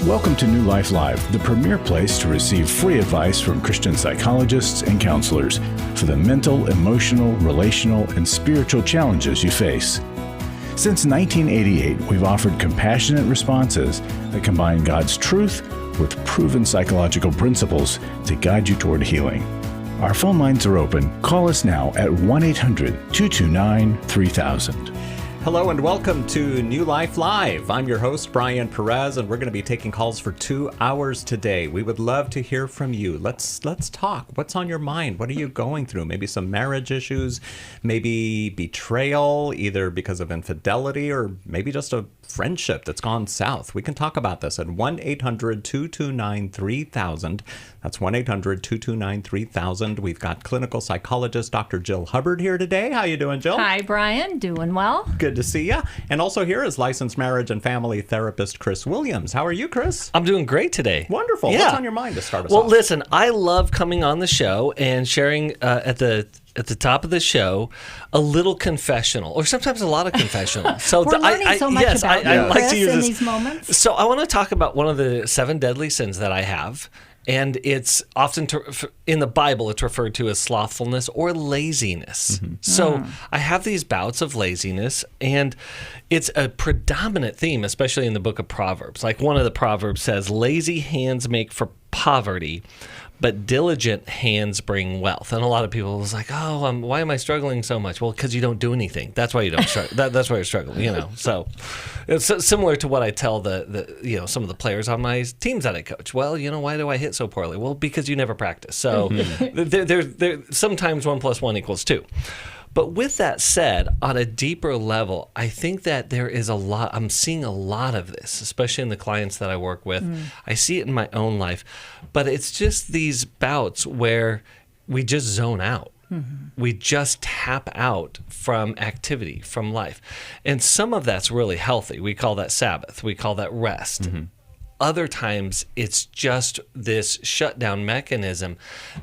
Welcome to New Life Live, the premier place to receive free advice from Christian psychologists and counselors for the mental, emotional, relational, and spiritual challenges you face. Since 1988, we've offered compassionate responses that combine God's truth with proven psychological principles to guide you toward healing. Our phone lines are open. Call us now at 1-800-229-3000. Hello and welcome to New Life Live. I'm your host, Brian Perez, and we're going to be taking calls for 2 hours today. We would love to hear from you. Let's talk. What's on your mind? What are you going through? Maybe some marriage issues, maybe betrayal, either because of infidelity or maybe just a friendship that's gone south. We can talk about this at 1-800-229-3000. That's 1-800-229-3000. We've got clinical psychologist Dr. Jill Hubbard here today. How you doing, Jill? Hi, Brian. Doing well. Good to see you. And also here is licensed marriage and family therapist Chris Williams. How are you, Chris? I'm doing great today. Wonderful. Yeah. What's on your mind to start us Well, off? listen, I love coming on the show and sharing at the top of the show a little confessional, or sometimes a lot of confessional. So We're learning so much about you, I like Chris, to use in this. these moments. So I want to talk about one of the 7 deadly sins that I have. And it's often, in the Bible, it's referred to as slothfulness or laziness. Mm-hmm. So I have these bouts of laziness, and it's a predominant theme, especially in the book of Proverbs. Like one of the Proverbs says, lazy hands make for poverty, but diligent hands bring wealth. And a lot of people was like, why am I struggling so much? Well, because you don't do anything. That's why you don't struggle. That's why you're struggling, you know. So it's similar to what I tell the some of the players on my teams that I coach. Well, why do I hit so poorly? Well, because you never practice. So there sometimes 1 + 1 = 2. But with that said, on a deeper level, I think that there is I'm seeing a lot of this, especially in the clients that I work with. I see it in my own life, but it's just these bouts where we just zone out. Mm-hmm. We just tap out from activity, from life. And some of that's really healthy. We call that Sabbath. We call that rest. Mm-hmm. Other times, it's just this shutdown mechanism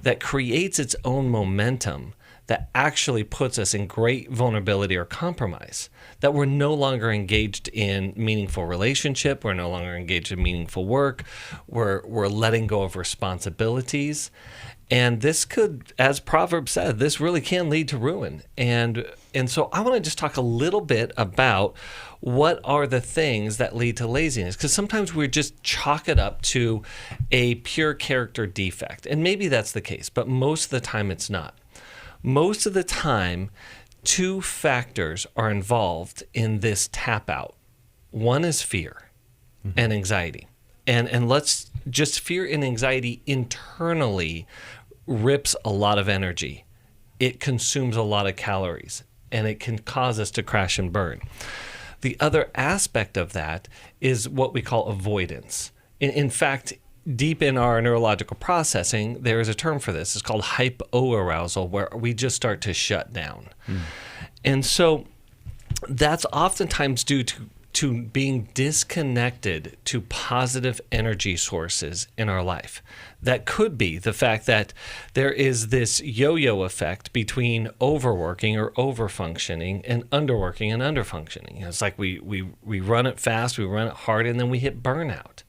that creates its own momentum that actually puts us in great vulnerability or compromise, that we're no longer engaged in meaningful relationship, we're no longer engaged in meaningful work, we're letting go of responsibilities. And this could, as Proverbs said, this really can lead to ruin. And so I want to just talk a little bit about what are the things that lead to laziness, because sometimes we just chalk it up to a pure character defect. And maybe that's the case, but most of the time it's not. Most of the time, 2 factors are involved in this tap out. One is fear and anxiety. And let's just fear and anxiety internally rips a lot of energy. It consumes a lot of calories, and it can cause us to crash and burn. The other aspect of that is what we call avoidance. In fact, deep in our neurological processing, there is a term for this. It's called hypoarousal, where we just start to shut down. And so that's oftentimes due to being disconnected to positive energy sources in our life. That could be the fact that there is this yo-yo effect between overworking or overfunctioning and underworking and underfunctioning. It's like we run it fast, we run it hard, and then we hit burnout.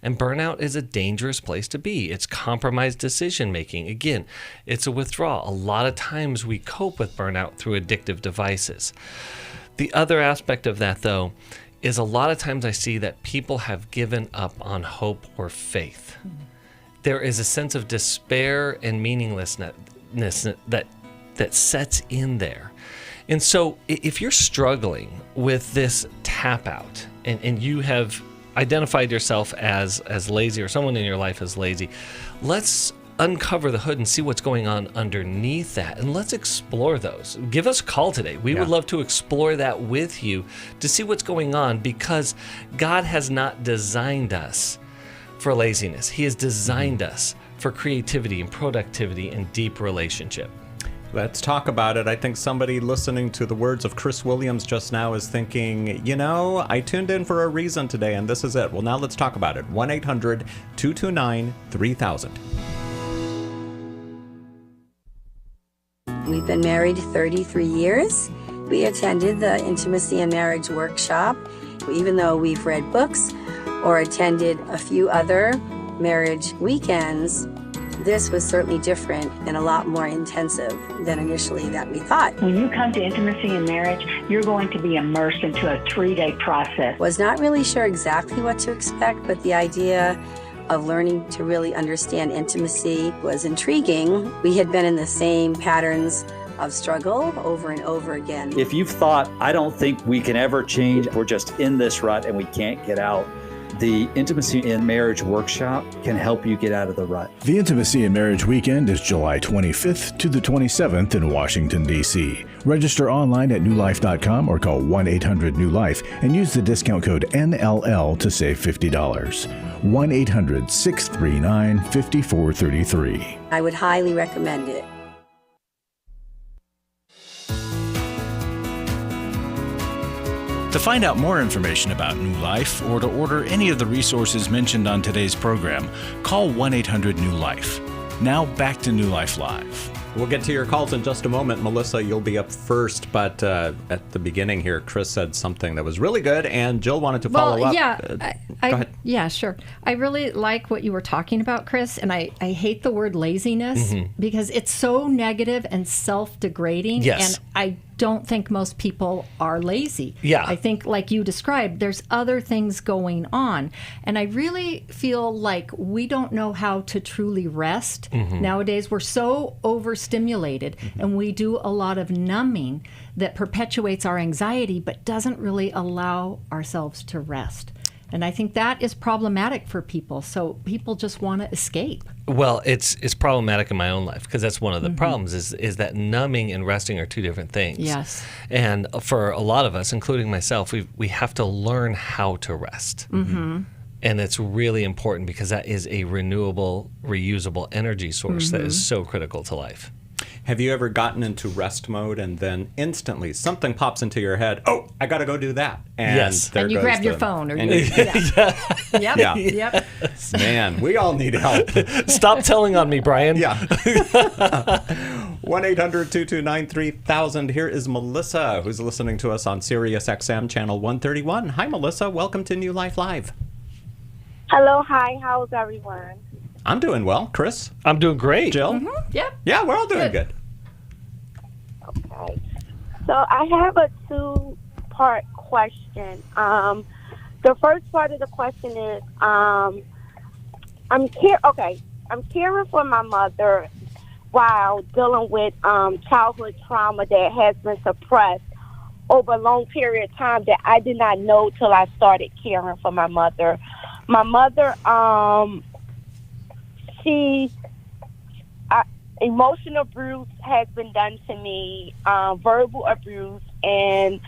And burnout is a dangerous place to be. It's compromised decision-making. Again, it's a withdrawal. A lot of times we cope with burnout through addictive devices. The other aspect of that, though, is a lot of times I see that people have given up on hope or faith. There is a sense of despair and meaninglessness that sets in there. And so if you're struggling with this tap out and you have identified yourself as lazy, or someone in your life as lazy, let's uncover the hood and see what's going on underneath that, and let's explore those. Give us a call today. We would love to explore that with you to see what's going on, because God has not designed us for laziness. He has designed us for creativity and productivity and deep relationship. Let's talk about it. I think somebody listening to the words of Chris Williams just now is thinking, I tuned in for a reason today, and this is it. Well, now let's talk about it. 1-800-229-3000. We've been married 33 years. We attended the Intimacy and Marriage Workshop. Even though we've read books, or attended a few other marriage weekends, this was certainly different and a lot more intensive than initially that we thought. When you come to intimacy in marriage, you're going to be immersed into a 3-day process. Was not really sure exactly what to expect, but the idea of learning to really understand intimacy was intriguing. We had been in the same patterns of struggle over and over again. If you've thought, I don't think we can ever change, we're just in this rut and we can't get out, the Intimacy in Marriage workshop can help you get out of the rut. The Intimacy in Marriage Weekend is July 25th to the 27th in Washington, D.C. Register online at newlife.com or call 1-800-NEW-LIFE and use the discount code NLL to save $50. 1-800-639-5433. I would highly recommend it. To find out more information about New Life or to order any of the resources mentioned on today's program, call 1-800-NEW-LIFE. Now back to New Life Live. We'll get to your calls in just a moment. Melissa, you'll be up first, but at the beginning here, Chris said something that was really good, and Jill wanted to follow up. Yeah, Go ahead. Yeah, sure. I really like what you were talking about, Chris, and I hate the word laziness because it's so negative and self-degrading, Yes. and I don't think most people are lazy. Yeah. I think, like you described, there's other things going on. And I really feel like we don't know how to truly rest. Nowadays, we're so overstimulated and we do a lot of numbing that perpetuates our anxiety but doesn't really allow ourselves to rest. And I think that is problematic for people. So people just want to escape. Well, it's problematic in my own life because that's one of the problems is that numbing and resting are two different things. Yes. And for a lot of us, including myself, we have to learn how to rest. And it's really important because that is a renewable, reusable energy source that is so critical to life. Have you ever gotten into rest mode and then instantly something pops into your head? Oh, I got to go do that. And Yes. there And you goes grab your the- phone. Or and you, you- Yep. Yeah. Yep. Man, we all need help. Stop telling on me, Brian. Yeah. 1-800-229-3000. Here is Melissa, who's listening to us on Sirius XM Channel 131. Hi, Melissa. Welcome to New Life Live. Hello, hi, how's everyone? I'm doing well. Chris? I'm doing great. Jill? Yep. Yeah, we're all doing good. Okay. So I have a 2-part question. The first part of the question is, I'm caring for my mother while dealing with childhood trauma that has been suppressed over a long period of time that I did not know till I started caring for my mother. My mother, emotional abuse has been done to me, verbal abuse, and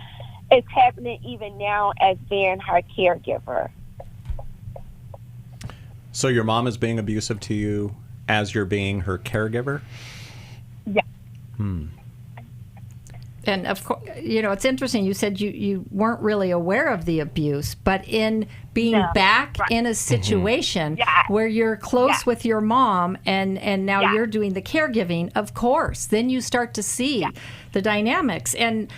it's happening even now as being her caregiver. So your mom is being abusive to you as you're being her caregiver? Yeah. And of course, it's interesting. You said you weren't really aware of the abuse, but in being back in a situation where you're close with your mom and now you're doing the caregiving, of course, then you start to see the dynamics. And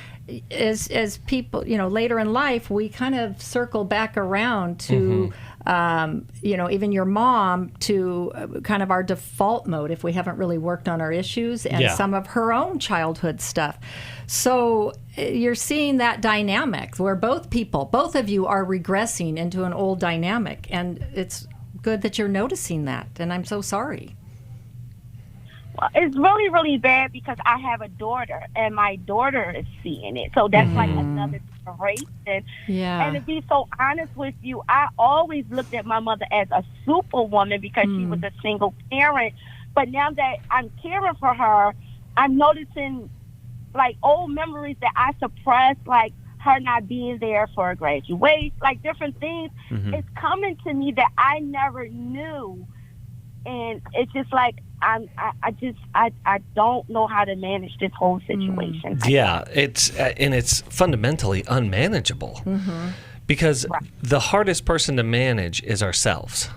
as people, later in life, we kind of circle back around to, even your mom to kind of our default mode if we haven't really worked on our issues and some of her own childhood stuff. So you're seeing that dynamic where both of you are regressing into an old dynamic. And it's good that you're noticing that. And I'm so sorry. Well, it's really, really bad because I have a daughter, and my daughter is seeing it. So that's like another generation. Yeah. And to be so honest with you, I always looked at my mother as a superwoman because she was a single parent. But now that I'm caring for her, I'm noticing like old memories that I suppressed, like her not being there for a graduation, like different things. It's coming to me that I never knew. And it's just like, I don't know how to manage this whole situation. Yeah, it's fundamentally unmanageable because the hardest person to manage is ourselves.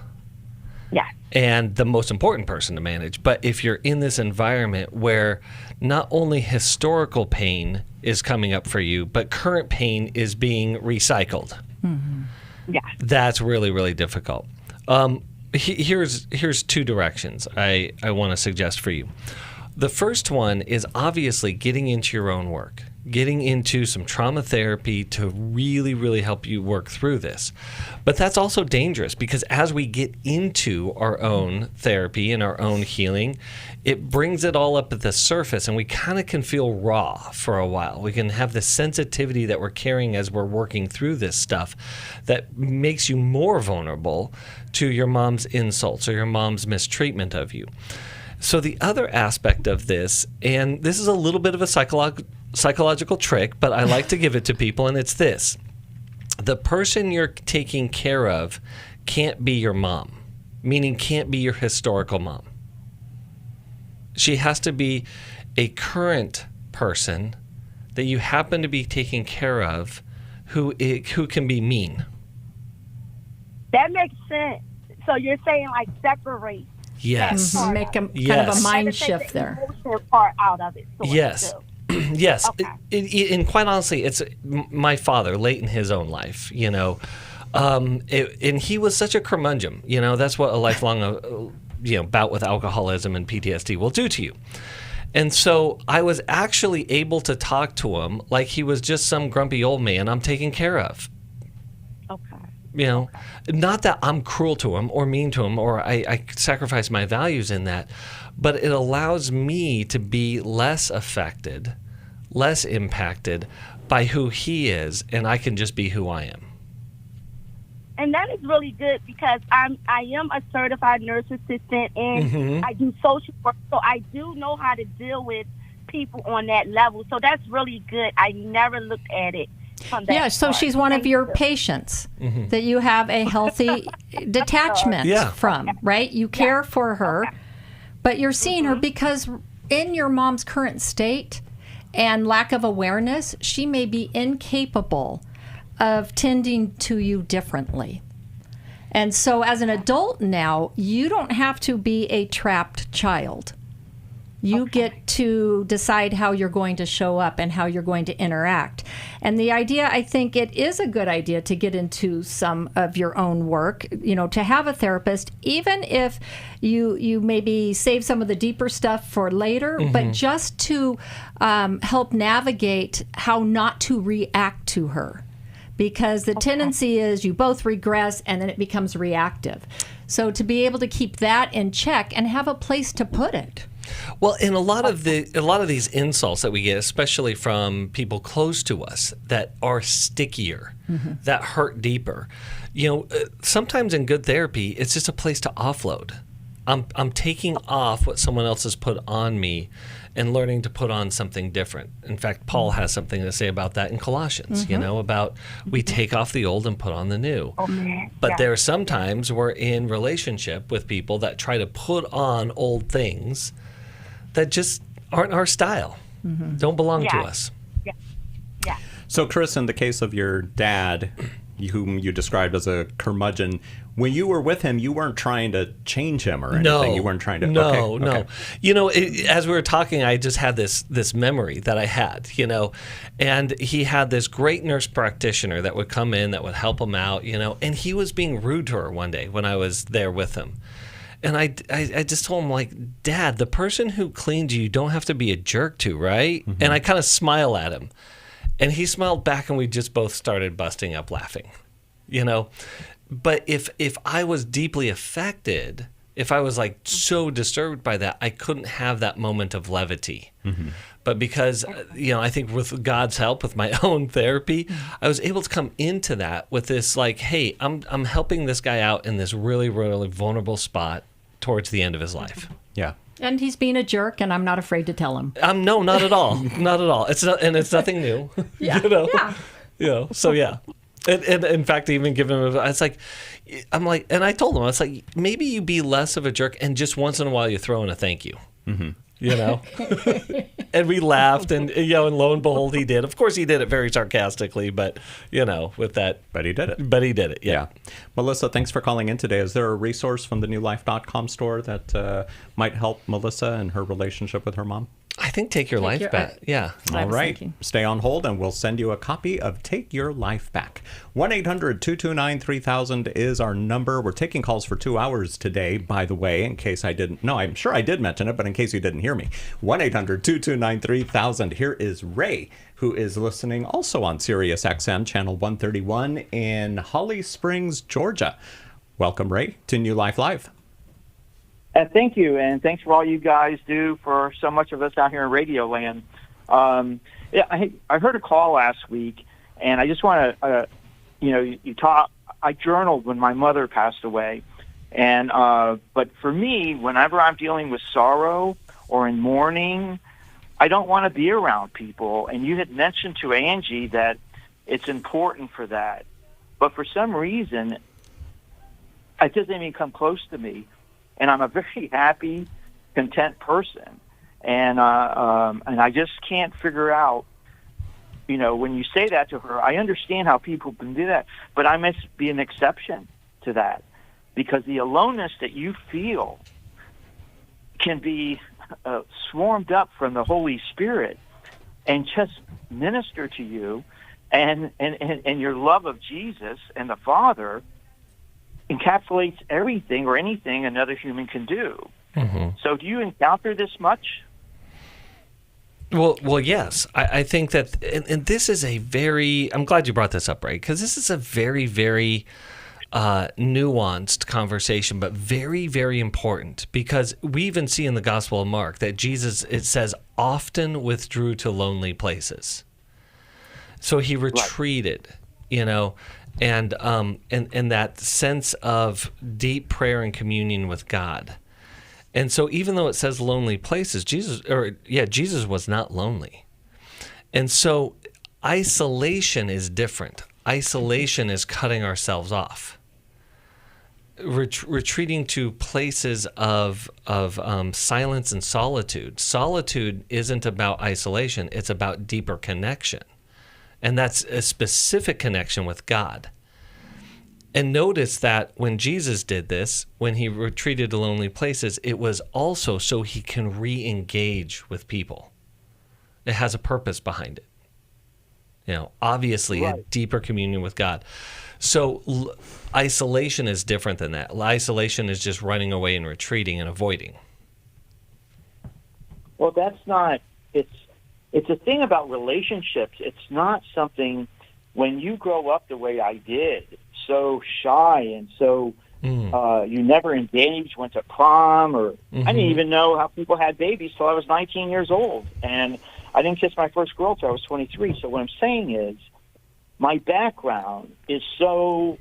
Yeah. And the most important person to manage. But if you're in this environment where not only historical pain is coming up for you, but current pain is being recycled, Yeah. That's really, really difficult. Here's two directions I want to suggest for you. The first one is obviously getting into your own work, getting into some trauma therapy to really, really help you work through this. But that's also dangerous because as we get into our own therapy and our own healing, it brings it all up at the surface and we kind of can feel raw for a while. We can have the sensitivity that we're carrying as we're working through this stuff that makes you more vulnerable to your mom's insults or your mom's mistreatment of you. So the other aspect of this, and this is a little bit of a psychological trick, but I like to give it to people, and it's this. The person you're taking care of can't be your mom, meaning can't be your historical mom. She has to be a current person that you happen to be taking care of who can be mean. That makes sense. So you're saying like separate. Yes. Make a kind of a mind shift there. Emotional part out of it. Yes. Yes. Okay. And quite honestly, it's my father late in his own life, you know. And he was such a curmudgeon, you know. That's what a lifelong, bout with alcoholism and PTSD will do to you. And so I was actually able to talk to him like he was just some grumpy old man I'm taking care of. Okay. You know, not that I'm cruel to him or mean to him or I sacrifice my values in that, but it allows me to be less affected, less impacted by who he is, and I can just be who I am. And that is really good because I am a certified nurse assistant and I do social work, so I do know how to deal with people on that level. So that's really good. I never looked at it. Yeah, so she's one of your patients that you have a healthy detachment from, right? You care for her, but you're seeing her because in your mom's current state and lack of awareness, she may be incapable of tending to you differently. And so as an adult now, you don't have to be a trapped child. You get to decide how you're going to show up and how you're going to interact. And the idea, I think it is a good idea to get into some of your own work, to have a therapist, even if you maybe save some of the deeper stuff for later, but just to help navigate how not to react to her. Because the tendency is you both regress and then it becomes reactive. So to be able to keep that in check and have a place to put it. Well, in a lot of these insults that we get, especially from people close to us that are stickier, that hurt deeper, sometimes in good therapy, it's just a place to offload. I'm taking off what someone else has put on me and learning to put on something different. In fact, Paul has something to say about that in Colossians, about we take off the old and put on the new. But there are some times we're in relationship with people that try to put on old things that just aren't our style, don't belong to us. Yeah. So, Chris, in the case of your dad, whom you described as a curmudgeon, when you were with him, you weren't trying to change him or anything. No, you weren't trying to. No. Okay. As we were talking, I just had this memory that I had, and he had this great nurse practitioner that would come in that would help him out, and he was being rude to her one day when I was there with him. And I just told him, like, Dad, the person who cleaned you don't have to be a jerk to, right? And I kind of smile at him. And he smiled back, and we just both started busting up laughing, But if I was deeply affected, if I was, like, so disturbed by that, I couldn't have that moment of levity. But because, I think with God's help, with my own therapy, I was able to come into that with this, like, hey, I'm helping this guy out in this really, really vulnerable spot towards the end of his life. Yeah. And he's being a jerk, and I'm not afraid to tell him. No, not at all. Not at all. It's nothing new. So yeah. And in fact, even give him, and I told him, I was like, maybe you be less of a jerk, and just once in a while you throw in a thank you. And we laughed, and and lo and behold, he did. Of course, he did it very sarcastically, but with that. But he did it. Yeah. Melissa, thanks for calling in today. Is there a resource from the newlife.com store that might help Melissa in her relationship with her mom? I think Take Your Life Back. Yeah. All right. Stay on hold and we'll send you a copy of Take Your Life Back. 1-800-229-3000 is our number. We're taking calls for 2 hours today, by the way, in case I didn't. No, I'm sure I did mention it, but in case you didn't hear me. 1-800-229-3000. Here is Ray, who is listening also on Sirius XM, channel 131 in Holly Springs, Georgia. Welcome, Ray, to New Life Live. Thank you, and thanks for all you guys do for so much of us out here in Radio Land. I heard a call last week, and I just want to, you talk. I journaled when my mother passed away, and but for me, whenever I'm dealing with sorrow or in mourning, I don't want to be around people. And you had mentioned to Angie that it's important for that, but for some reason, it doesn't even come close to me. And I'm a very happy, content person, and I just can't figure out, when you say that to her, I understand how people can do that, but I must be an exception to that, because the aloneness that you feel can be swarmed up from the Holy Spirit and just minister to you, and your love of Jesus and the Father encapsulates everything or anything another human can do. Mm-hmm. So do you encounter this much? Well, yes. I think that, and this is I'm glad you brought this up, Ray, because this is a very, very nuanced conversation, but very, very important, because we even see in the Gospel of Mark that Jesus, it says, often withdrew to lonely places. So he retreated, and that sense of deep prayer and communion with God. And so even though it says lonely places, Jesus was not lonely. And so isolation is different. Isolation is cutting ourselves off. Retreating to places of silence and solitude. Solitude isn't about isolation, it's about deeper connection. And that's a specific connection with God. And notice that when Jesus did this, when he retreated to lonely places, it was also so he can re-engage with people. It has a purpose behind it. Obviously a deeper communion with God. So isolation is different than that. Isolation is just running away and retreating and avoiding. Well, that's not, it's a thing about relationships. It's not something, when you grow up the way I did, so shy and so you never engaged, went to prom, or I didn't even know how people had babies till I was 19 years old. And I didn't kiss my first girl till I was 23. So what I'm saying is my background is so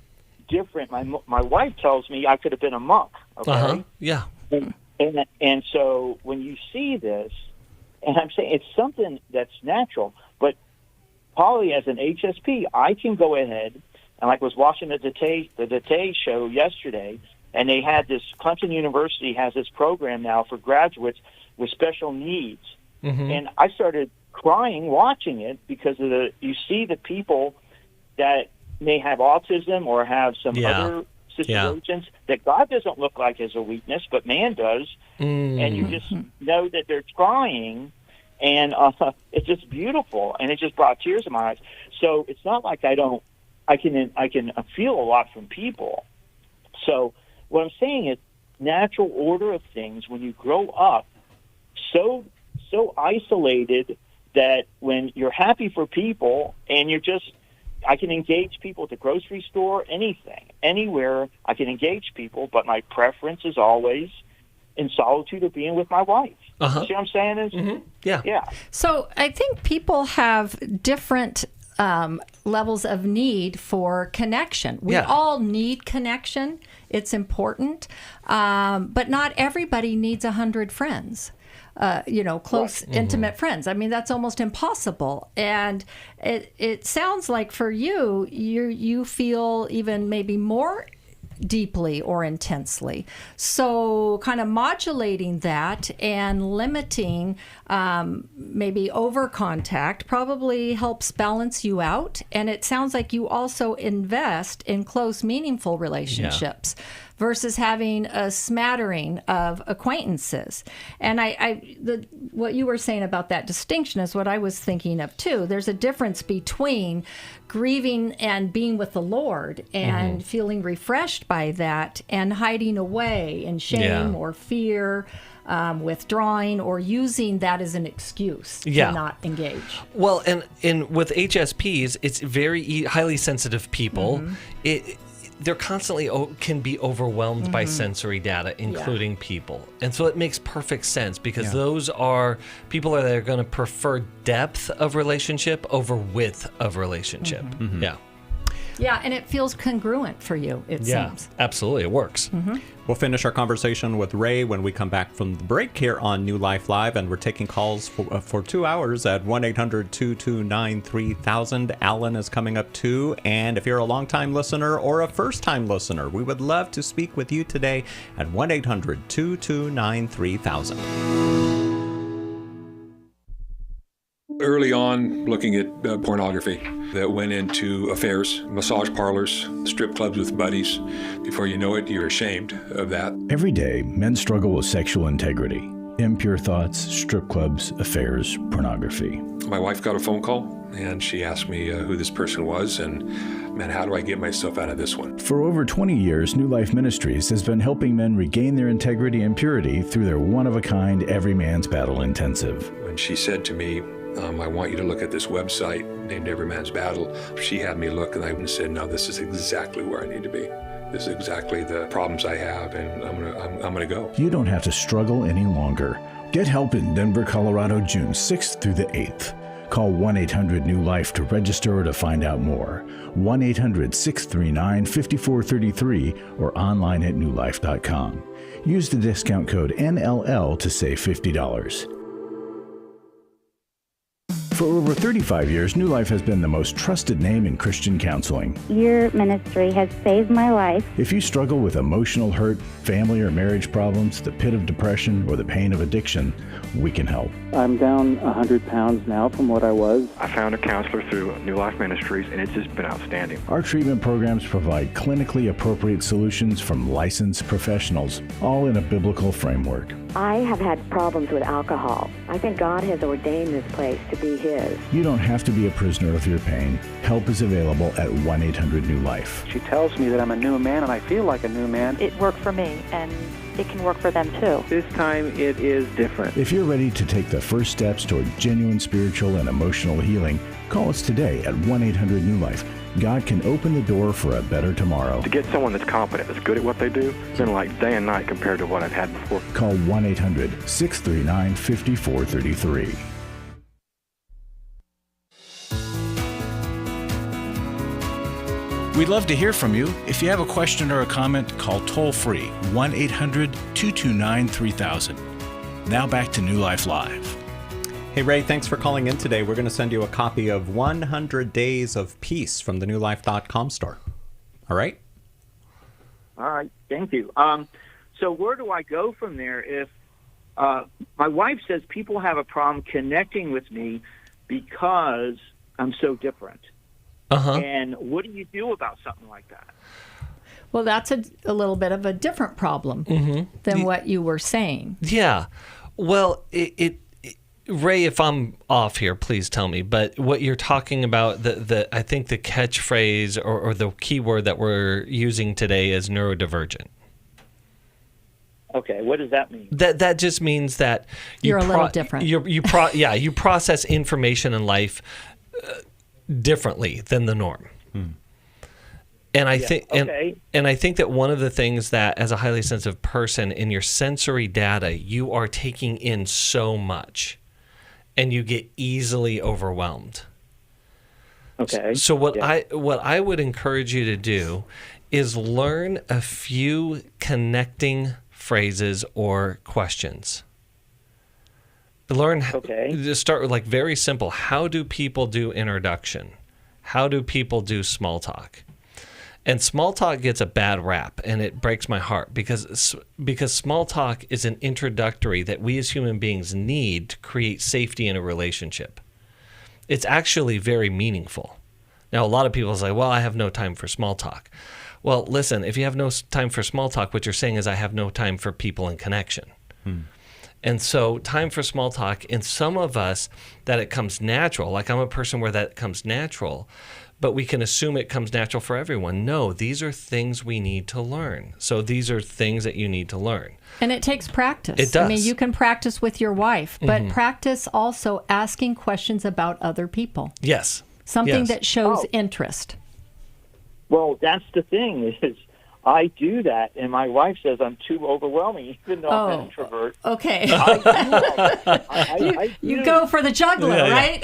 different. My wife tells me I could have been a monk. Okay? Yeah. And so when you see this, and I'm saying it's something that's natural, but Polly, as an HSP, I can go ahead, and like I was watching the Today show yesterday, and they had this, Clemson University has this program now for graduates with special needs. Mm-hmm. And I started crying watching it because of you see the people that may have autism or have some other situations that God doesn't look like as a weakness, but man does. And you just know that they're trying, and it's just beautiful, and it just brought tears to my eyes. So it's not like I can feel a lot from people. So what I'm saying is natural order of things, when you grow up so isolated that when you're happy for people and I can engage people at the grocery store, anything, anywhere I can engage people, but my preference is always in solitude of being with my wife. See what I'm saying? Yeah. So I think people have different levels of need for connection. We all need connection. It's important. But not everybody needs 100 friends. Close, intimate friends. I mean, that's almost impossible. And it sounds like for you feel even maybe more deeply or intensely. So kind of modulating that and limiting maybe over contact probably helps balance you out. And it sounds like you also invest in close, meaningful relationships. versus having a smattering of acquaintances. And what you were saying about that distinction is what I was thinking of too. There's a difference between grieving and being with the Lord and feeling refreshed by that, and hiding away in shame or fear, withdrawing, or using that as an excuse to not engage. Well, and with HSPs, it's very highly sensitive people. They're constantly can be overwhelmed by sensory data, including people. And so it makes perfect sense, because those are people that are going to prefer depth of relationship over width of relationship. Yeah, and it feels congruent for you, it seems. Absolutely. It works. We'll finish our conversation with Ray when we come back from the break here on New Life Live, and we're taking calls for 2 hours at 1-800-229-3000. Allan is coming up too, and if you're a longtime listener or a first-time listener, we would love to speak with you today at 1-800-229-3000. Early on, looking at pornography that went into affairs, massage parlors, strip clubs with buddies. Before you know it, you're ashamed of that. Every day, men struggle with sexual integrity, impure thoughts, strip clubs, affairs, pornography. My wife got a phone call, and she asked me who this person was, and man, how do I get myself out of this one? For over 20 years, New Life Ministries has been helping men regain their integrity and purity through their one-of-a-kind Every Man's Battle intensive. When she said to me, I want you to look at this website named Every Man's Battle, she had me look, and I said, no, this is exactly where I need to be. This is exactly the problems I have, and I'm gonna go. You don't have to struggle any longer. Get help in Denver, Colorado, June 6th through the 8th. Call 1-800-NEW-LIFE to register or to find out more. 1-800-639-5433 or online at newlife.com. Use the discount code NLL to save $50. For over 35 years, New Life has been the most trusted name in Christian counseling. Your ministry has saved my life. If you struggle with emotional hurt, family or marriage problems, the pit of depression, or the pain of addiction, we can help. I'm down 100 pounds now from what I was. I found a counselor through New Life Ministries, and it's just been outstanding. Our treatment programs provide clinically appropriate solutions from licensed professionals, all in a biblical framework. I have had problems with alcohol. I think God has ordained this place to be His. You don't have to be a prisoner of your pain. Help is available at 1-800-NEW-LIFE. She tells me that I'm a new man, and I feel like a new man. It worked for me, and it can work for them too. This time it is different. If you're ready to take the first steps toward genuine spiritual and emotional healing, call us today at 1-800-NEW-LIFE. God can open the door for a better tomorrow. To get someone that's competent, that's good at what they do, it's been like day and night compared to what I've had before. Call 1-800-639-5433. We'd love to hear from you. If you have a question or a comment, call toll-free 1-800-229-3000. Now back to New Life Live. Hey, Ray, thanks for calling in today. We're going to send you a copy of 100 Days of Peace from the newlife.com store. All right? All right. Thank you. So where do I go from there if my wife says people have a problem connecting with me because I'm so different? And what do you do about something like that? Well, that's a little bit of a different problem than what you were saying. Yeah. Well, Ray, if I'm off here, please tell me. But what you're talking about, I think the catchphrase or the keyword that we're using today is neurodivergent. Okay, what does that mean? That just means that you're a little different. You process information in life differently than the norm. And I think and I think that one of the things that, as a highly sensitive person, in your sensory data, you are taking in so much, and you get easily overwhelmed. Okay. So what I would encourage you to do is learn a few connecting phrases or questions. Just start with very simple. How do people do introduction? How do people do small talk? And small talk gets a bad rap, and it breaks my heart because small talk is an introductory that we as human beings need to create safety in a relationship. It's actually very meaningful. Now, a lot of people say, well, I have no time for small talk. Well, listen, if you have no time for small talk, what you're saying is I have no time for people and connection. And so time for small talk, in some of us, that it comes natural. Like I'm a person where that comes natural, but we can assume it comes natural for everyone. No, these are things we need to learn. So these are things that you need to learn. And it takes practice. It does. I mean, you can practice with your wife, but practice also asking questions about other people. Yes. Something that shows interest. Well, that's the thing is I do that, and my wife says I'm too overwhelming, even though I'm an introvert. Okay. I you go for the juggler, right?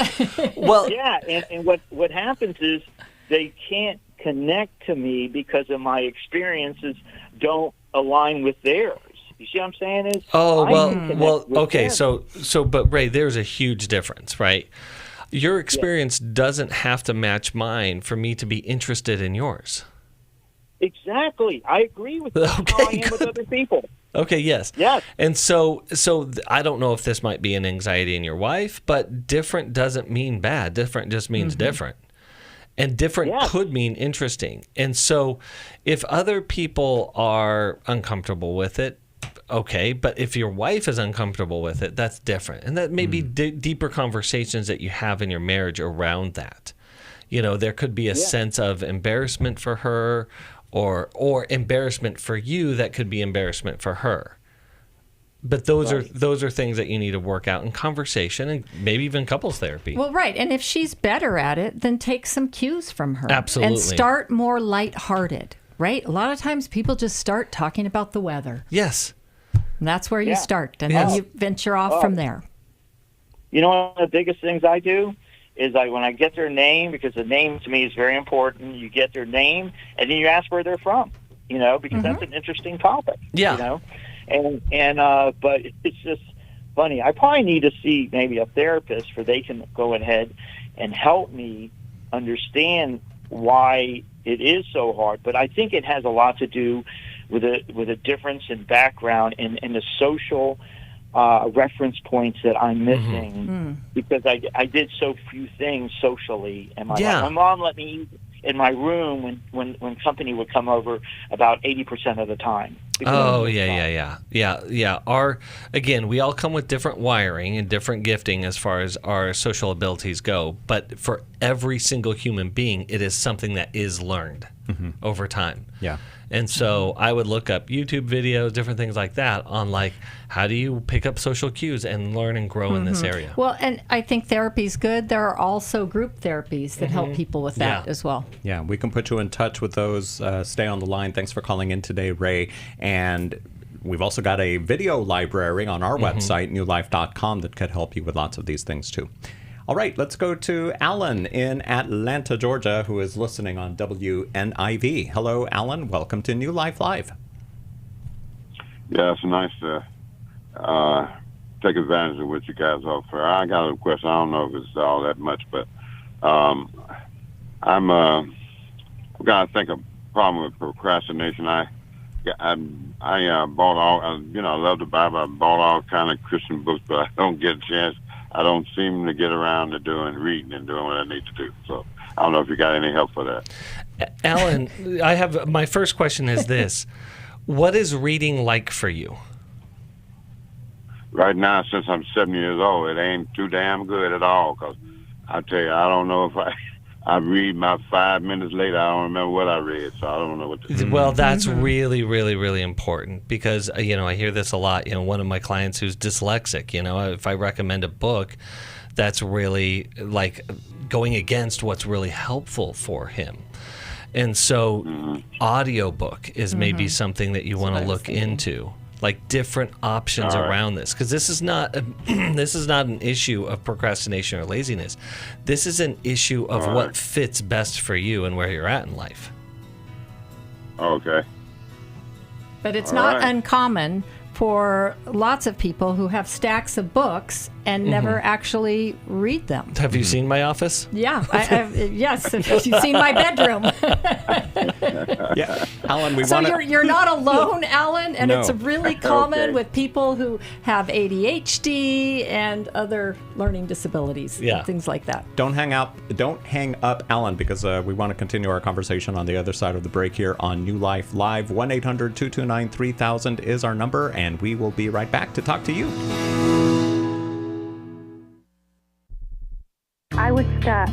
Well, yeah, and what happens is they can't connect to me because of my experiences don't align with theirs. You see what I'm saying? Okay. So, but Ray, there's a huge difference, right? Your experience doesn't have to match mine for me to be interested in yours. Exactly. I agree with you. Okay, How I am with other people. Okay, yes. Yes. And so I don't know if this might be an anxiety in your wife, but different doesn't mean bad. Different just means different. And different could mean interesting. And so if other people are uncomfortable with it, okay, but if your wife is uncomfortable with it, that's different. And that may be deeper conversations that you have in your marriage around that. You know, there could be a sense of embarrassment for her or embarrassment for you that could be embarrassment for her. But those are things that you need to work out in conversation and maybe even couples therapy. Well, right. And if she's better at it, then take some cues from her. Absolutely. And start more lighthearted, right? A lot of times people just start talking about the weather. Yes. And that's where you start. And then you venture off from there. You know, one of the biggest things I do is when I get their name, because the name to me is very important, you get their name and then you ask where they're from, you know, because that's an interesting topic. Yeah. You know? But it's just funny. I probably need to see maybe a therapist where they can go ahead and help me understand why it is so hard. But I think it has a lot to do with a difference in background and the social reference points that I'm missing because I did so few things socially in my life. My mom let me eat in my room when company would come over about 80% of the time. Oh, yeah. Again, we all come with different wiring and different gifting as far as our social abilities go. But for every single human being, it is something that is learned over time. Yeah. And so I would look up YouTube videos, different things like that on like, how do you pick up social cues and learn and grow in this area? Well, and I think therapy's good. There are also group therapies that help people with that as well. Yeah, we can put you in touch with those. Stay on the line. Thanks for calling in today, Ray. And we've also got a video library on our website, newlife.com, that could help you with lots of these things too. All right, let's go to Allan in Atlanta, Georgia, who is listening on WNIV. Hello, Allan. Welcome to New Life Live. Yeah, it's nice to take advantage of what you guys offer. I got a question. I don't know if it's all that much, but I'm got to think a problem with procrastination. I bought all, I love the Bible. I bought all kind of Christian books, but I don't get a chance. I don't seem to get around to reading and doing what I need to do. So I don't know if you got any help for that. Allan, my first question is this. What is reading like for you? Right now, since I'm 7 years old, it ain't too damn good at all. Because I tell you, I don't know if I read about 5 minutes later, I don't remember what I read, so I don't know what to do. Well, that's really, really, really important because, I hear this a lot. One of my clients who's dyslexic, if I recommend a book, that's really like going against what's really helpful for him. And so audiobook is maybe something that you want to look into. Like different options around this, because this is not an issue of procrastination or laziness. This is an issue of what fits best for you and where you're at in life. Okay. But it's not uncommon for lots of people who have stacks of books and never actually read them. Have you seen my office? Yeah. Yes. You've seen my bedroom. Yeah. Allan, we so want you're not alone, Allan, and No. it's really common Okay. with people who have ADHD and other learning disabilities, and things like that. Don't hang up, Allan, because we want to continue our conversation on the other side of the break here on New Life Live. 1-800-229-3000 is our number, and we will be right back to talk to you. I was stuck.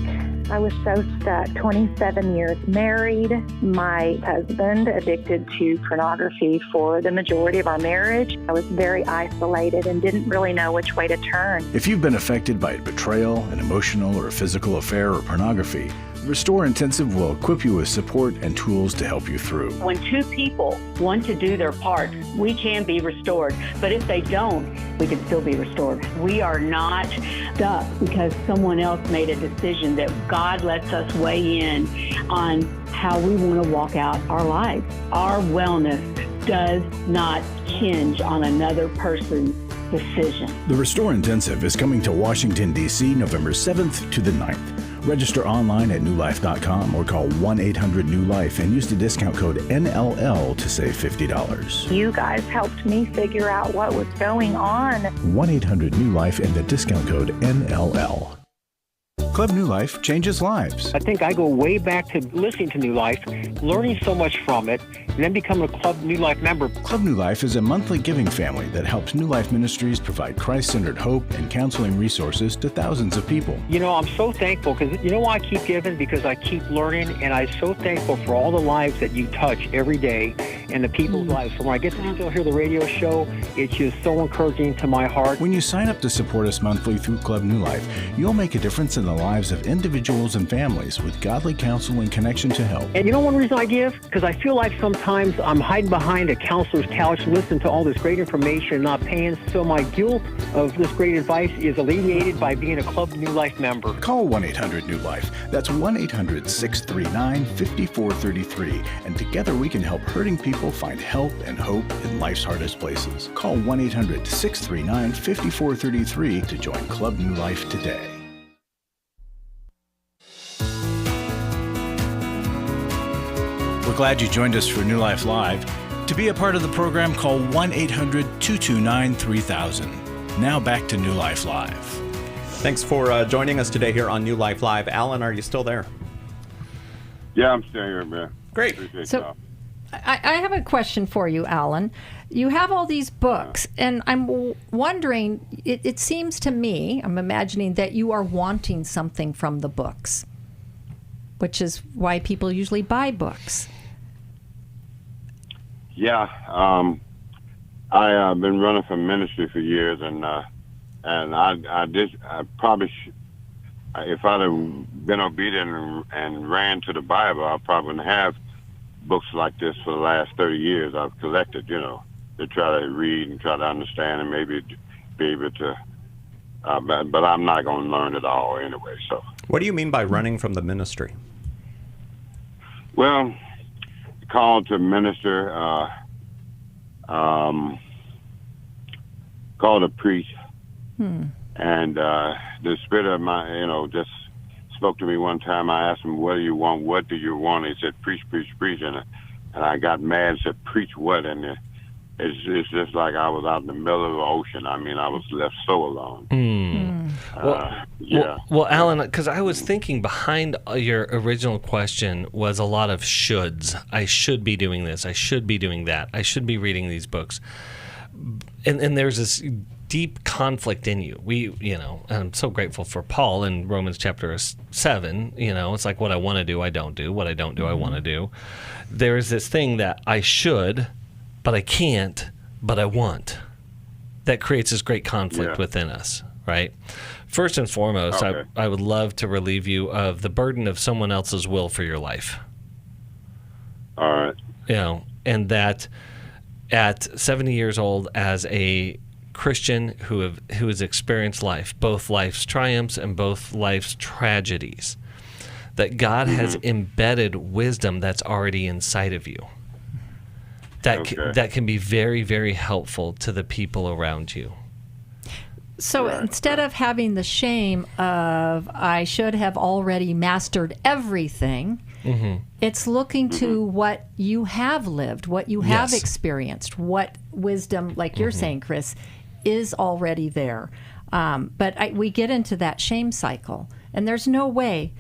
I was so stuck. 27 years married. My husband addicted to pornography for the majority of our marriage. I was very isolated and didn't really know which way to turn. If you've been affected by betrayal, an emotional or physical affair, or pornography, Restore Intensive will equip you with support and tools to help you through. When two people want to do their part, we can be restored. But if they don't, we can still be restored. We are not stuck because someone else made a decision. That God lets us weigh in on how we want to walk out our lives. Our wellness does not hinge on another person's decision. The Restore Intensive is coming to Washington, D.C. November 7th to the 9th. Register online at newlife.com or call 1-800-NEW-LIFE and use the discount code NLL to save $50. You guys helped me figure out what was going on. 1-800-NEW-LIFE and the discount code NLL. Club New Life changes lives. I think I go way back to listening to New Life, learning so much from it, and then becoming a Club New Life member. Club New Life is a monthly giving family that helps New Life Ministries provide Christ-centered hope and counseling resources to thousands of people. You know, I'm so thankful because, you know why I keep giving? Because I keep learning, and I'm so thankful for all the lives that you touch every day and the people's lives. So when I get to still hear the radio show, it's just so encouraging to my heart. When you sign up to support us monthly through Club New Life, you'll make a difference in the lives of individuals and families with godly counsel and connection to help. And you know one reason I give? Because I feel like sometimes I'm hiding behind a counselor's couch, listening to all this great information and not paying. So my guilt of this great advice is alleviated by being a Club New Life member. Call 1-800-NEW-LIFE. That's 1-800-639-5433. And together we can help hurting people find help and hope in life's hardest places. Call 1-800-639-5433 to join Club New Life today. We're glad you joined us for New Life Live. To be a part of the program, call 1-800-229-3000. Now back to New Life Live. Thanks for joining us today here on New Life Live. Allan, are you still there? Yeah, I'm still here, man. Great. So I have a question for you, Allan. You have all these books, and I'm wondering, it seems to me, I'm imagining that you are wanting something from the books, which is why people usually buy books. Yeah, I've been running for ministry for years, and I probably if I'd have been obedient and ran to the Bible, I probably wouldn't have books like this for the last 30 years. I've collected, you know, to try to read and try to understand and maybe be able to. But I'm not going to learn it all anyway. So. What do you mean by running from the ministry? Well, called to minister, called to preach, and the Spirit of my, you know, just spoke to me one time. I asked him, "What do you want? What do you want?" He said, "Preach, preach, preach," and I got mad and said, "Preach what?" And it's just like I was out in the middle of the ocean. I mean, I was left so alone. Well, Allan, because I was thinking behind your original question was a lot of shoulds. I should be doing this. I should be doing that. I should be reading these books. And there's this deep conflict in you. And I'm so grateful for Paul in Romans chapter 7. You know, it's like what I want to do, I don't do. What I don't do, I want to do. There is this thing that I should, but I can't, but I want. That creates this great conflict within us, right? First and foremost, okay. I would love to relieve you of the burden of someone else's will for your life. All right. You know, and that at 70 years old, as a Christian who has experienced life, both life's triumphs and both life's tragedies, that God has embedded wisdom that's already inside of you. That can be very, very helpful to the people around you. So instead of having the shame of I should have already mastered everything, it's looking to what you have lived, what you have experienced, what wisdom, like you're saying, Chris, is already there. But we get into that shame cycle, and there's no way.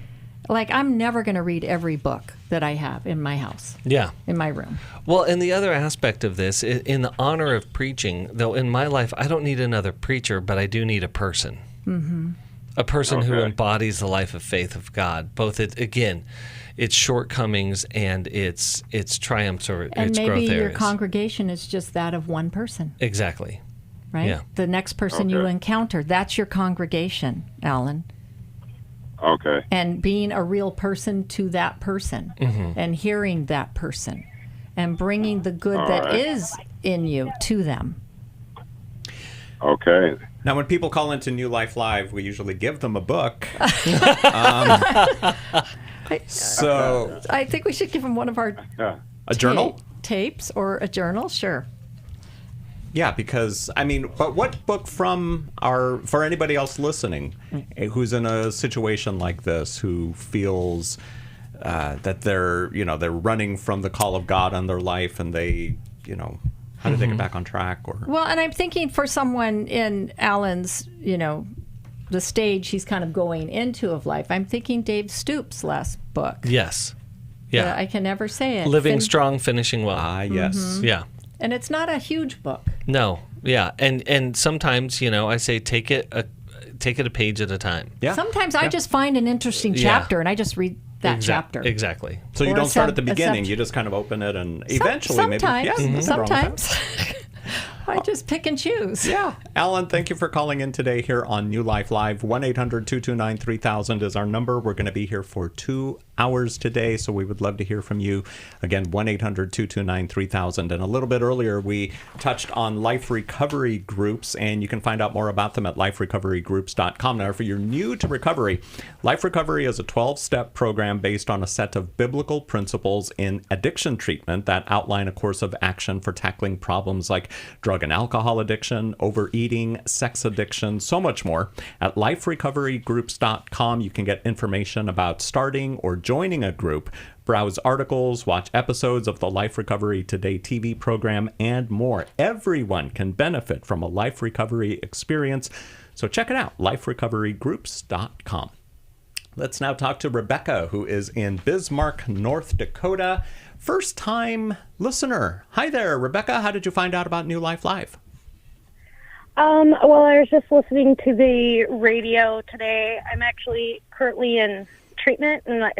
Like, I'm never going to read every book that I have in my house. Yeah. In my room. Well, and the other aspect of this, in the honor of preaching, though in my life, I don't need another preacher, but I do need a person. Mm-hmm. A person who embodies the life of faith of God, both, its shortcomings and its triumphs or its growth areas. And maybe your congregation is just that of one person. Exactly. Right? Yeah. The next person you encounter, that's your congregation, Allan. Okay. And being a real person to that person and hearing that person and bringing the good that is in you to them. Okay. Now, when people call into New Life Live, we usually give them a book. So I think we should give them one of our journal tapes or a journal. Sure. Yeah, because, but what book for anybody else listening who's in a situation like this, who feels that they're running from the call of God on their life, and they, how do they get back on track? Well, and I'm thinking for someone in Allan's, the stage he's kind of going into of life, I'm thinking Dave Stoops' last book. Yes. Yeah. I can never say it. Living Strong, Finishing Well. Yes. Yeah. And it's not a huge book. No, yeah, and sometimes I say take it a page at a time. Yeah. Sometimes I just find an interesting chapter and I just read that chapter. Exactly. So you don't start at the beginning; you just kind of open it and eventually sometimes. I just pick and choose. Yeah. Allan, thank you for calling in today here on New Life Live. 1-800-229-3000 is our number. We're going to be here for 2 hours today, so we would love to hear from you. Again, 1-800-229-3000. And a little bit earlier, we touched on life recovery groups, and you can find out more about them at liferecoverygroups.com. Now, if you're new to recovery, Life Recovery is a 12-step program based on a set of biblical principles in addiction treatment that outline a course of action for tackling problems like drug and alcohol addiction, overeating, sex addiction, so much more. At liferecoverygroups.com, you can get information about starting or joining a group, browse articles, watch episodes of the Life Recovery Today TV program, and more. Everyone can benefit from a life recovery experience, so check it out, liferecoverygroups.com. Let's now talk to Rebecca, who is in Bismarck, North Dakota. First-time listener. Hi there, Rebecca. How did you find out about New Life Live? Well, I was just listening to the radio today. I'm actually currently in treatment, and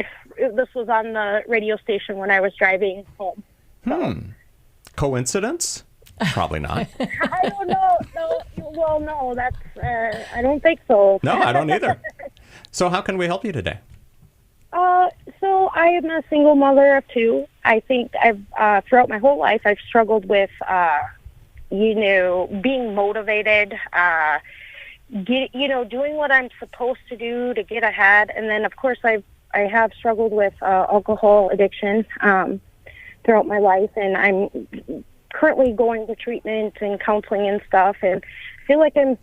this was on the radio station when I was driving home. So. Coincidence? Probably not. I don't know. No, that's, I don't think so. No, I don't either. So how can we help you today? So I am a single mother of two. I think I've throughout my whole life I've struggled with being motivated, doing what I'm supposed to do to get ahead, and then of course I have struggled with alcohol addiction throughout my life, and I'm currently going to treatment and counseling and stuff, and I feel like I'm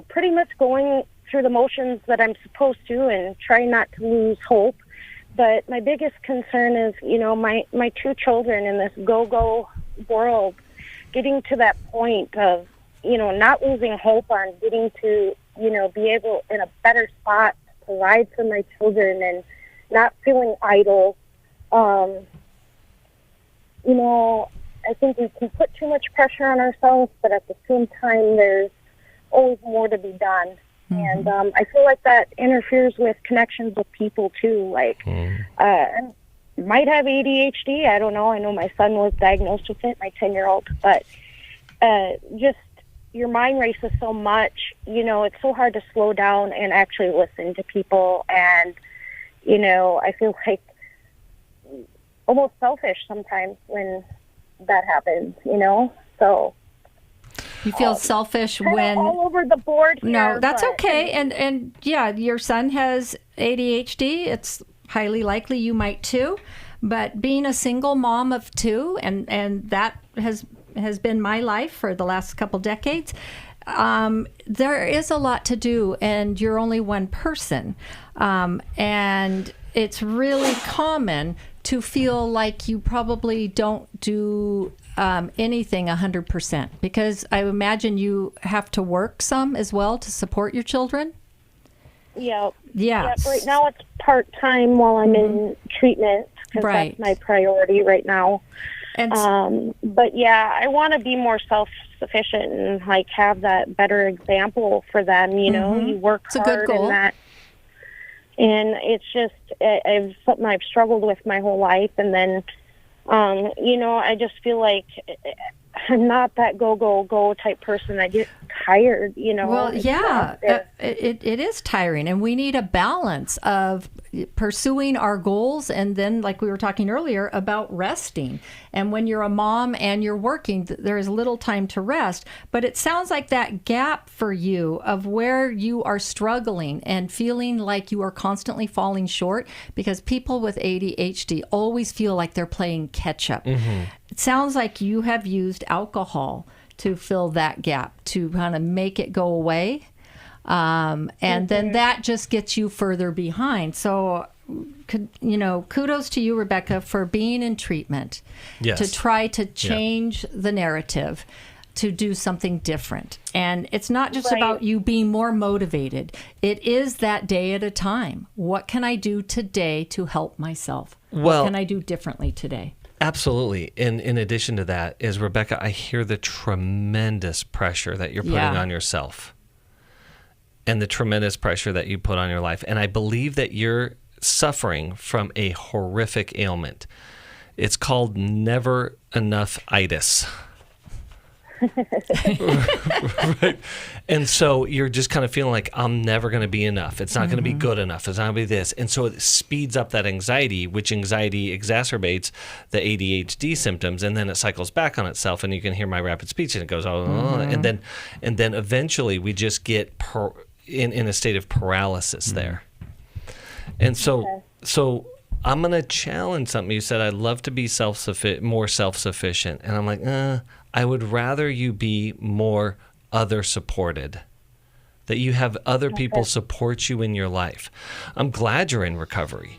pretty much going through the motions that I'm supposed to and trying not to lose hope. But my biggest concern is, my two children in this go-go world, getting to that point of, not losing hope on getting to, be able in a better spot to provide for my children and not feeling idle. I think we can put too much pressure on ourselves, but at the same time, there's always more to be done. And I feel like that interferes with connections with people, too. Like, I might have ADHD. I don't know. I know my son was diagnosed with it, my 10-year-old. But just your mind races so much. It's so hard to slow down and actually listen to people. And, I feel like almost selfish sometimes when that happens, So... You feel selfish when all over the board here, no, that's okay. And yeah, your son has ADHD. It's highly likely you might too. But being a single mom of two, and that has been my life for the last couple decades. there is a lot to do, and you're only one person. And it's really common to feel like you probably don't do anything 100%, because I imagine you have to work some as well to support your children. Yeah. Yeah. Right now it's part-time while I'm in treatment, because that's my priority right now. And but yeah, I want to be more self-sufficient and like have that better example for them. You know, you work it's hard a good goal. and that. And it's just something I've struggled with my whole life. And then, you know, I just feel like I'm not that go type person. I get tired, you know. Well, yeah, it is tiring, and we need a balance of pursuing our goals, and then, like we were talking earlier, about resting. And when you're a mom and you're working, there is little time to rest. But it sounds like that gap for you of where you are struggling and feeling like you are constantly falling short, because people with ADHD always feel like they're playing catch up. It sounds like you have used alcohol to fill that gap, to kind of make it go away. And then that just gets you further behind. So, you know, kudos to you, Rebecca, for being in treatment, to try to change the narrative, to do something different. And it's not just about you being more motivated. It is that day at a time. What can I do today to help myself? What can I do differently today? Absolutely. And in addition to that is, Rebecca, I hear the tremendous pressure that you're putting on yourself and the tremendous pressure that you put on your life. And I believe that you're suffering from a horrific ailment. It's called never enough-itis. Right. And so you're just kind of feeling like, I'm never going to be enough. It's not going to be good enough. It's not going to be this. And so it speeds up that anxiety, which anxiety exacerbates the ADHD symptoms, and then it cycles back on itself, and you can hear my rapid speech, and it goes, and then eventually we just get in a state of paralysis there. And so I'm going to challenge something. You said, I'd love to be more self-sufficient. And I'm like, I would rather you be more other-supported, that you have other people support you in your life. I'm glad you're in recovery,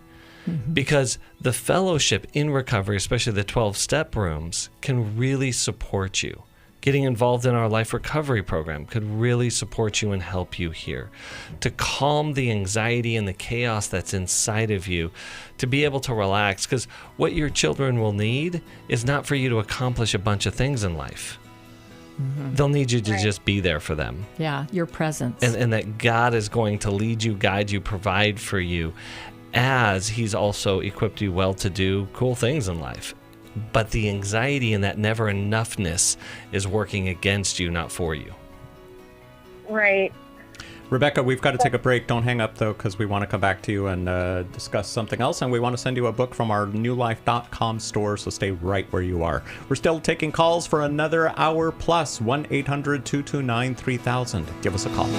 because the fellowship in recovery, especially the 12-step rooms, can really support you. Getting involved in our life recovery program could really support you and help you here to calm the anxiety and the chaos that's inside of you, to be able to relax. Because what your children will need is not for you to accomplish a bunch of things in life. They'll need you to just be there for them. Yeah, your presence. And that God is going to lead you, guide you, provide for you, as He's also equipped you well to do cool things in life. But the anxiety and that never enoughness is working against you, not for you. Right. Rebecca, we've got to take a break. Don't hang up, though, because we want to come back to you and discuss something else. And we want to send you a book from our newlife.com store, so stay right where you are. We're still taking calls for another hour plus. 1-800-229-3000. Give us a call.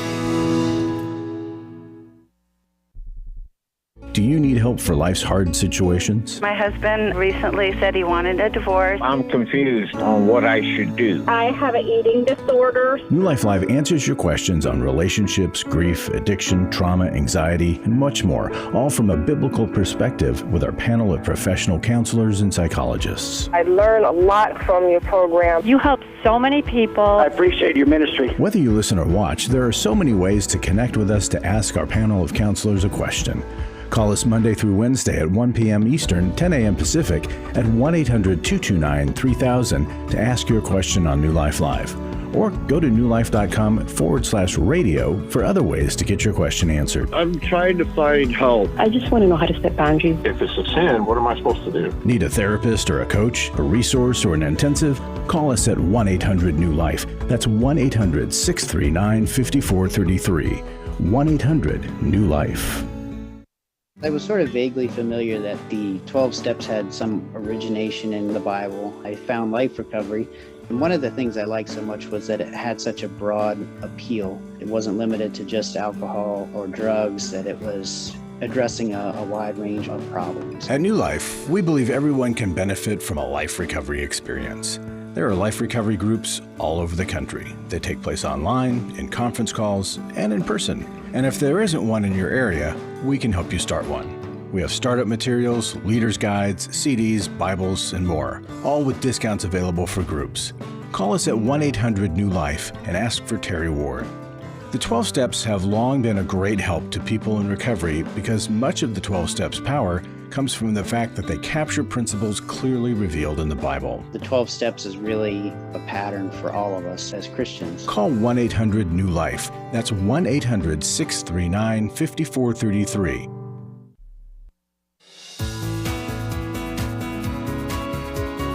Do you need help for life's hard situations? My husband recently said he wanted a divorce. I'm confused on what I should do. I have an eating disorder. New Life Live answers your questions on relationships, grief, addiction, trauma, anxiety, and much more, all from a biblical perspective with our panel of professional counselors and psychologists. I learn a lot from your program. You help so many people. I appreciate your ministry. Whether you listen or watch, there are so many ways to connect with us to ask our panel of counselors a question. Call us Monday through Wednesday at 1 p.m. Eastern, 10 a.m. Pacific at 1-800-229-3000 to ask your question on New Life Live. Or go to newlife.com/radio for other ways to get your question answered. I'm trying to find help. I just want to know how to set boundaries. If it's a sin, what am I supposed to do? Need a therapist or a coach, a resource, or an intensive? Call us at 1-800-NEW-LIFE. That's 1-800-639-5433. 1-800-NEW-LIFE. I was sort of vaguely familiar that the 12 steps had some origination in the Bible. I found life recovery, and one of the things I liked so much was that it had such a broad appeal. It wasn't limited to just alcohol or drugs, that it was addressing a wide range of problems. At New Life, we believe everyone can benefit from a life recovery experience. There are life recovery groups all over the country. They take place online, in conference calls, and in person. And if there isn't one in your area, we can help you start one. We have startup materials, leaders' guides, CDs, Bibles, and more, all with discounts available for groups. Call us at 1-800-NEW-LIFE and ask for Terry Ward. The 12 Steps have long been a great help to people in recovery because much of the 12 Steps' power comes from the fact that they capture principles clearly revealed in the Bible. The 12 Steps is really a pattern for all of us as Christians. Call 1-800-NEW-LIFE. That's 1-800-639-5433.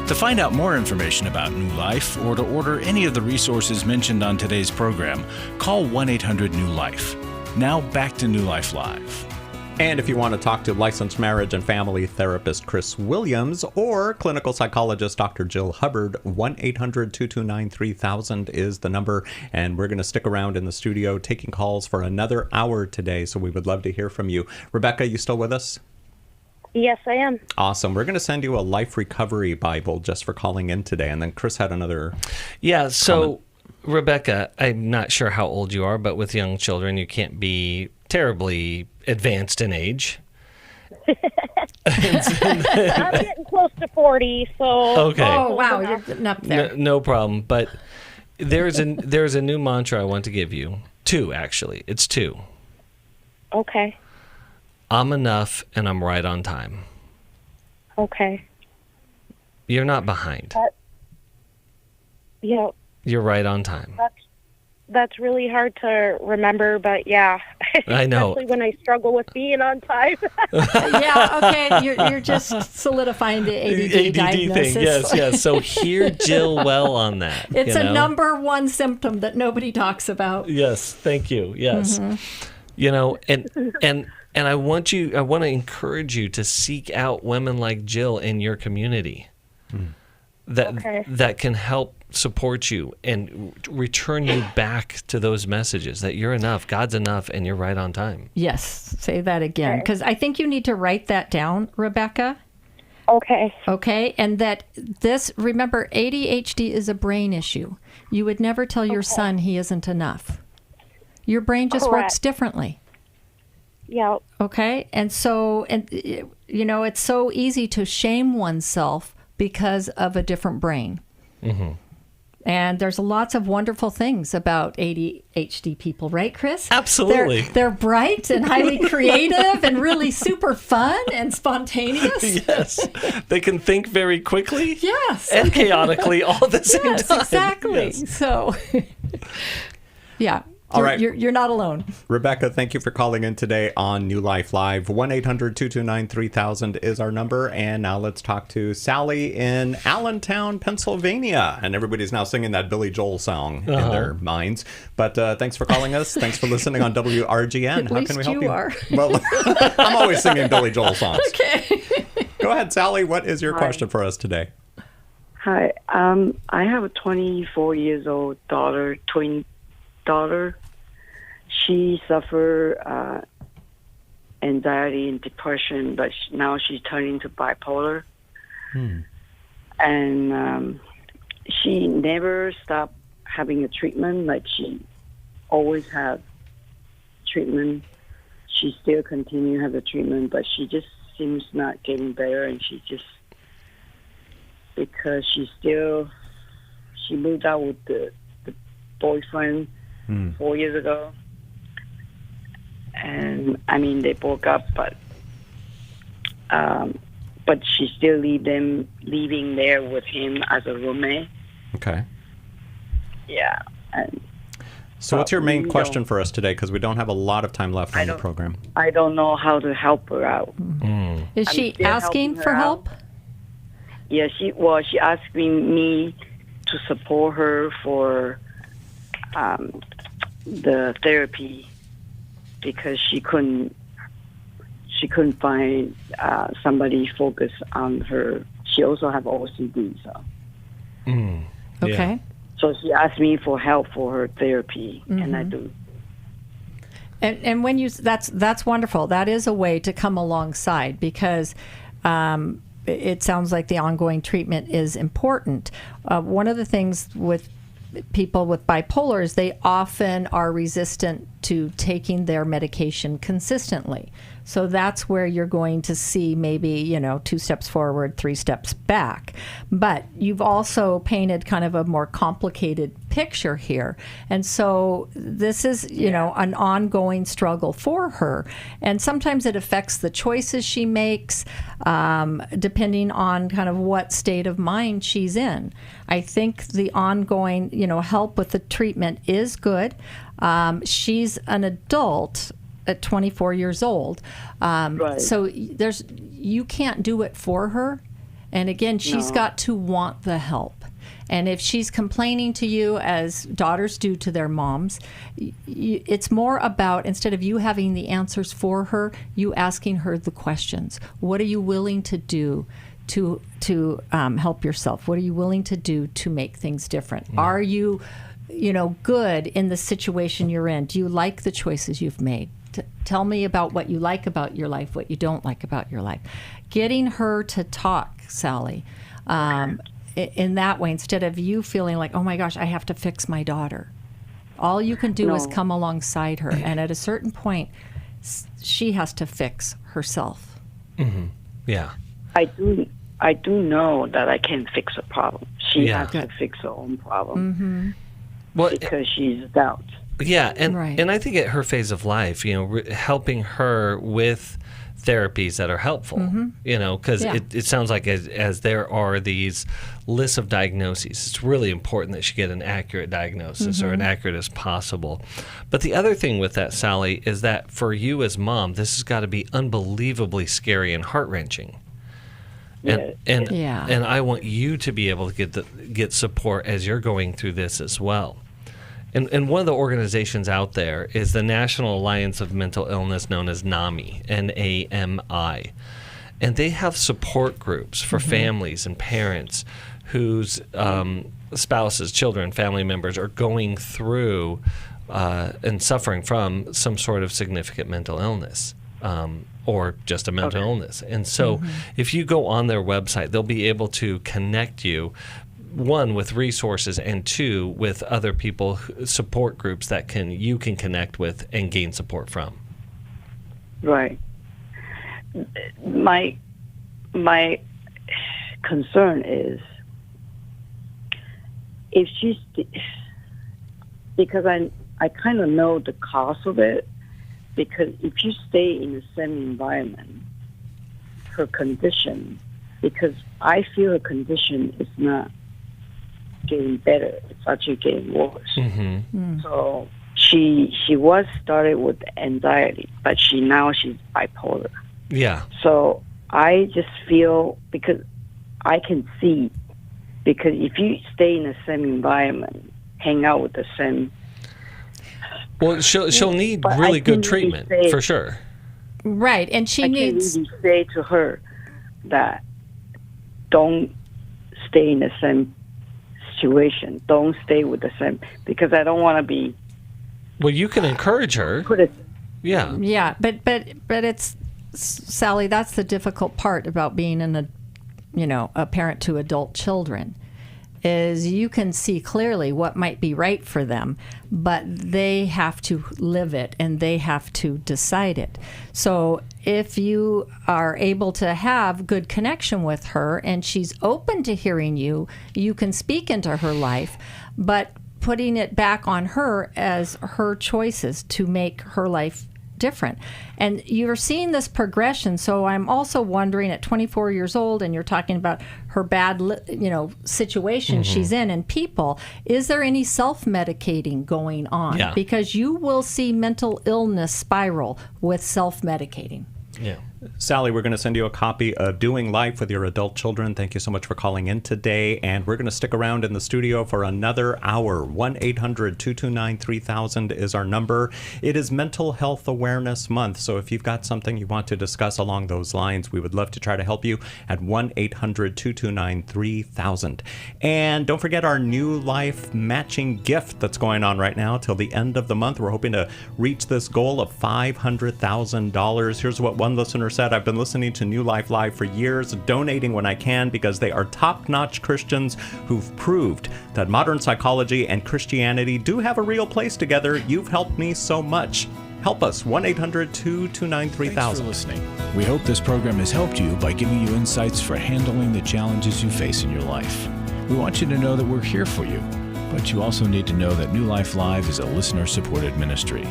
To find out more information about New Life or to order any of the resources mentioned on today's program, call 1-800-NEW-LIFE. Now back to New Life Live. And if you want to talk to licensed marriage and family therapist Chris Williams or clinical psychologist Dr. Jill Hubbard, 1-800-229-3000 is the number. And we're going to stick around in the studio taking calls for another hour today, so we would love to hear from you. Rebecca, you still with us? Yes, I am. Awesome. We're going to send you a life recovery Bible just for calling in today. And then Chris had another comment. Rebecca, I'm not sure how old you are, but with young children, you can't be terribly advanced in age. I'm getting close to 40, so... Okay. Oh, wow, you're getting up there. No problem. But there's a new mantra I want to give you. 2, actually. It's 2. Okay. I'm enough and I'm right on time. Okay. You're not behind. Yeah. You're right on time. That's really hard to remember, but yeah. I know. Especially when I struggle with being on time. Yeah, okay. You're just solidifying the ADD diagnosis. thing. Yes. So hear Jill well on that. It's a number one symptom that nobody talks about. Yes, thank you. Yes. Mm-hmm. And I want to encourage you to seek out women like Jill in your community that can help support you and return you back to those messages that you're enough, God's enough, and you're right on time. Yes, say that again, because I think you need to write that down, Rebecca. Okay. Okay, and that remember, ADHD is a brain issue. You would never tell your son he isn't enough. Your brain just works differently. Yeah. Okay, and it's so easy to shame oneself because of a different brain. Mm-hmm. And there's lots of wonderful things about ADHD people, right, Chris? Absolutely. They're bright and highly creative and really super fun and spontaneous. Yes. They can think very quickly. Yes. And chaotically all at the same time. Yes, exactly. Yes. So, yeah. All right. You're not alone. Rebecca, thank you for calling in today on New Life Live. 1-800-229-3000 is our number. And now let's talk to Sally in Allentown, Pennsylvania. And everybody's now singing that Billy Joel song in their minds. But thanks for calling us. Thanks for listening on WRGN. How can we help you? Are. Well, I'm always singing Billy Joel songs. Okay. Go ahead, Sally. What is your question for us today? Hi. I have a 24-year-old daughter, twin daughter. She suffered anxiety and depression, but now she's turning to bipolar. And she never stopped having a treatment. Like, she always had treatment. She still continue to have the treatment, but she just seems not getting better. And she just, because she moved out with the boyfriend 4 years ago. And I mean, they broke up, but she still living there with him as a roommate. Okay. Yeah. And so what's your main question for us today? Because we don't have a lot of time left on the program. I don't know how to help her out. Is she asking for help? Yeah, she asking me to support her for the therapy, because she couldn't find somebody focused on her. She also have OCD, so. Okay. So she asked me for help for her therapy, and I do. And when that's wonderful. That is a way to come alongside, because it sounds like the ongoing treatment is important. One of the things with people with bipolar is they often are resistant to taking their medication consistently. So that's where you're going to see maybe, 2 steps forward, 3 steps back. But you've also painted kind of a more complicated picture here. And so this is, an ongoing struggle for her. And sometimes it affects the choices she makes, depending on kind of what state of mind she's in. I think the ongoing, help with the treatment is good. She's an adult at 24 years old. Right. So you can't do it for her. And again, she's got to want the help. And if she's complaining to you, as daughters do to their moms, it's more about, instead of you having the answers for her, you asking her the questions. What are you willing to do to help yourself? What are you willing to do to make things different? Mm. Are you, good in the situation you're in? Do you like the choices you've made? Tell me about what you like about your life, what you don't like about your life. Getting her to talk, Sally, in that way, instead of you feeling like, oh my gosh, I have to fix my daughter. All you can do is come alongside her. And at a certain point, she has to fix herself. Mm-hmm. Yeah. I do know that I can fix a problem. She has to fix her own problem. Mm-hmm. Well, because she's doubt. Yeah, and I think at her phase of life, helping her with therapies that are helpful, because it sounds like as there are these lists of diagnoses, it's really important that she get an accurate diagnosis or an accurate as possible. But the other thing with that, Sally, is that for you as mom, this has got to be unbelievably scary and heart-wrenching. And I want you to be able to get support as you're going through this as well. And one of the organizations out there is the National Alliance of Mental Illness, known as NAMI, N-A-M-I. And they have support groups for families and parents whose spouses, children, family members are going through and suffering from some sort of significant mental illness. Or just a mental illness. And so if you go on their website, they'll be able to connect you, one, with resources, and two, with other people, support groups that you can connect with and gain support from. Right. My concern is if she's, because I kind of know the cost of it. Because if you stay in the same environment, her condition, because I feel her condition is not getting better, it's actually getting worse. So she was started with anxiety, but now she's bipolar. Yeah. So I just feel, because I can see, because if you stay in the same environment, hang out with the same. Well, she'll need really good treatment, for sure. Right, and she needs... I can really say to her that don't stay in the same situation. Don't stay with the same... Because I don't want to be... Well, you can encourage her. Yeah. Yeah, but it's... Sally, that's the difficult part about being a parent to adult children. Is you can see clearly what might be right for them, but they have to live it and they have to decide it. So if you are able to have good connection with her and she's open to hearing you, you can speak into her life, but putting it back on her as her choices to make her life different. And you're seeing this progression. So I'm also wondering, at 24 years old, and you're talking about her bad, situation she's in, and people, is there any self-medicating going on? Yeah. Because you will see mental illness spiral with self-medicating. Yeah. Sally, we're going to send you a copy of Doing Life with Your Adult Children. Thank you so much for calling in today. And we're going to stick around in the studio for another hour. 1-800-229-3000 is our number. It is Mental Health Awareness Month. So if you've got something you want to discuss along those lines, we would love to try to help you at 1-800-229-3000. And don't forget our New Life matching gift that's going on right now till the end of the month. We're hoping to reach this goal of $500,000. Here's what one listener listener said, I've been listening to New Life Live for years, donating when I can because they are top-notch Christians who've proved that modern psychology and Christianity do have a real place together. You've helped me so much. Help us, 1-800-229-3000. Thanks for listening. We hope this program has helped you by giving you insights for handling the challenges you face in your life. We want you to know that we're here for you, but you also need to know that New Life Live is a listener-supported ministry.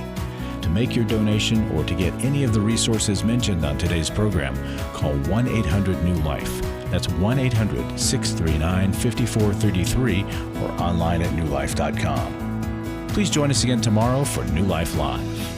To make your donation or to get any of the resources mentioned on today's program, call 1-800-NEW-LIFE. That's 1-800-639-5433 or online at newlife.com. Please join us again tomorrow for New Life Live.